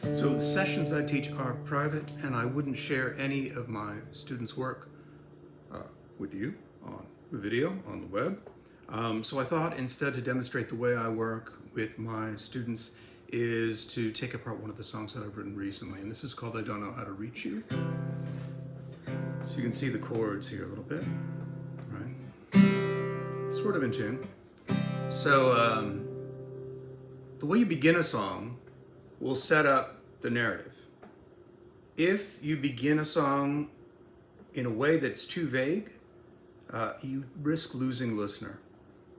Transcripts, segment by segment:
So the sessions I teach are private, and I wouldn't share any of my students' work with you on video, on the web. So I thought instead to demonstrate the way I work with my students is to take apart one of the songs that I've written recently, and this is called I Don't Know How to Reach You. So you can see the chords here a little bit, right? Sort of in tune. So the way you begin a song will set up the narrative. If you begin a song in a way that's too vague, you risk losing the listener,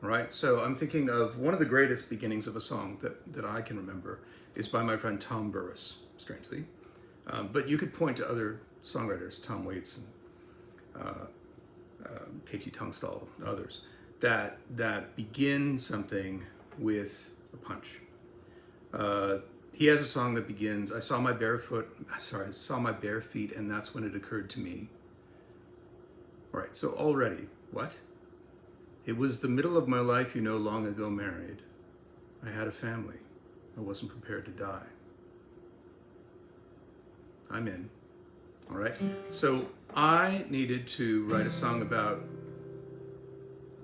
right? So I'm thinking of one of the greatest beginnings of a song that I can remember is by my friend Tom Burris, strangely. But you could point to other songwriters, Tom Waits and KT Tungstall, others, that begin something with a punch. He has a song that begins, I saw my bare feet, and that's when it occurred to me. All right, so already, what? It was the middle of my life, long ago married. I had a family. I wasn't prepared to die. I'm in, all right? So I needed to write a song about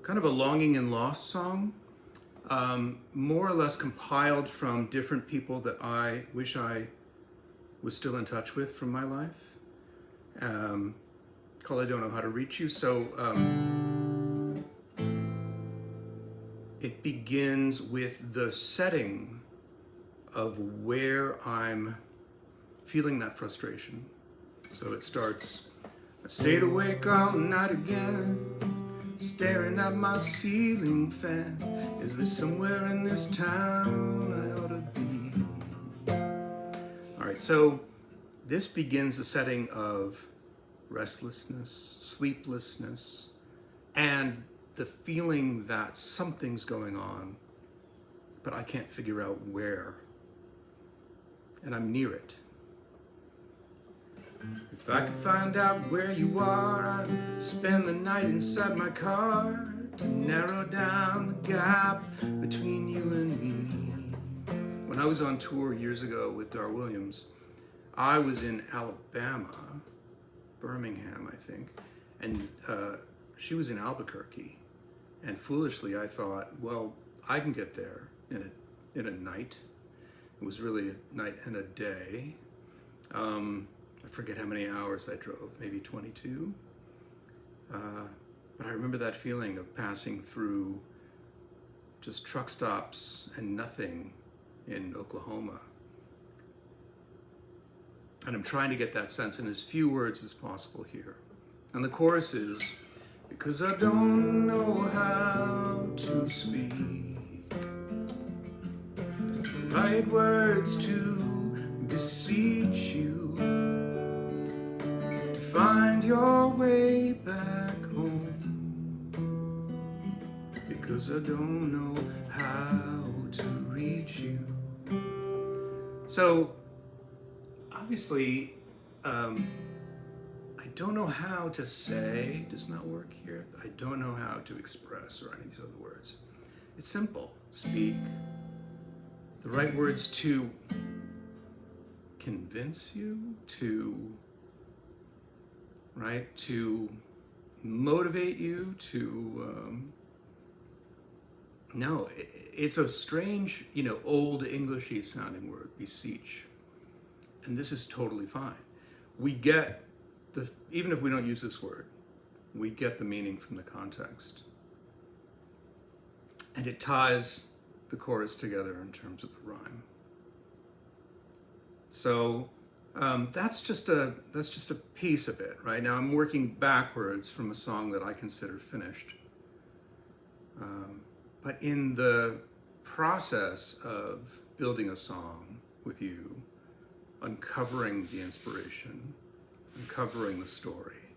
kind of a longing and loss song, more or less compiled from different people that I wish I was still in touch with from my life, called I Don't Know How to Reach You. So it begins with the setting of where I'm feeling that frustration. So it starts, I stayed awake all night again, staring at my ceiling fan. Is there somewhere in this town I ought to be? All right, so this begins the setting of restlessness, sleeplessness, and the feeling that something's going on, but I can't figure out where, and I'm near it. If I could find out where you are, I'd spend the night inside my car to narrow down the gap between you and me. When I was on tour years ago with Dar Williams, I was in Alabama, Birmingham, I think, and she was in Albuquerque. And foolishly, I thought, well, I can get there in a night. It was really a night and a day. I forget how many hours I drove, maybe 22. But I remember that feeling of passing through just truck stops and nothing in Oklahoma. And I'm trying to get that sense in as few words as possible here. And the chorus is, because I don't know how to speak the right words to beseech you to find your way back home, because I don't know how to reach you. So obviously, I don't know how to say does not work here. I don't know how to express or any of these other words. It's simple. Speak the right words to convince you, to motivate you, no, it's a strange, old Englishy sounding word, beseech. And this is totally fine. We get even if we don't use this word, we get the meaning from the context. And it ties the chorus together in terms of the rhyme. So that's just a piece of it, right? Now I'm working backwards from a song that I consider finished. But in the process of building a song with you, uncovering the inspiration, uncovering the story,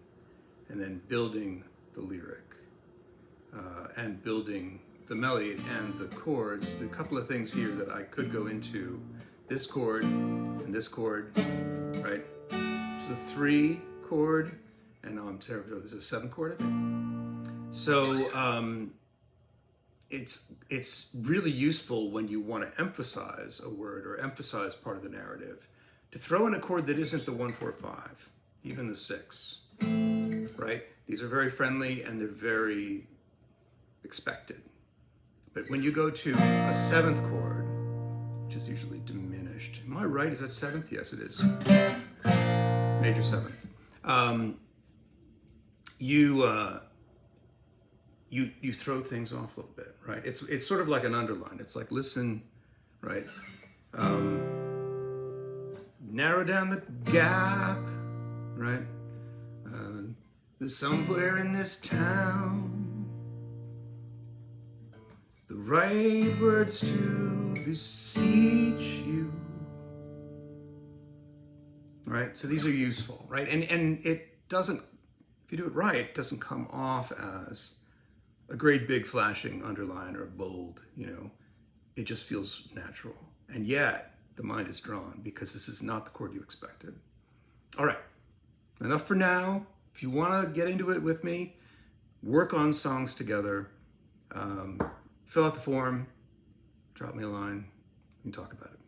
and then building the lyric, and building the melody and the chords. There are a couple of things here that I could go into. This chord and this chord, right? It's a 3 chord, and I'm terrible. This is a 7 chord, I think. So it's really useful when you want to emphasize a word or emphasize part of the narrative to throw in a chord that isn't the 1-4-5, even the 6, right? These are very friendly and they're very expected. But when you go to a 7th chord, which is usually diminished. Am I right? Is that 7th? Yes, it is. Major 7th. You throw things off a little bit, right? It's sort of like an underline. It's like listen, right? Narrow down the gap, right? There's somewhere in this town the right words to beseech you. Right? So these are useful, right? And it doesn't, if you do it right, it doesn't come off as a great big flashing underline or bold, you know. It just feels natural. And yet, the mind is drawn because this is not the chord you expected. All right, enough for now. If you want to get into it with me, work on songs together, fill out the form, drop me a line, we can talk about it.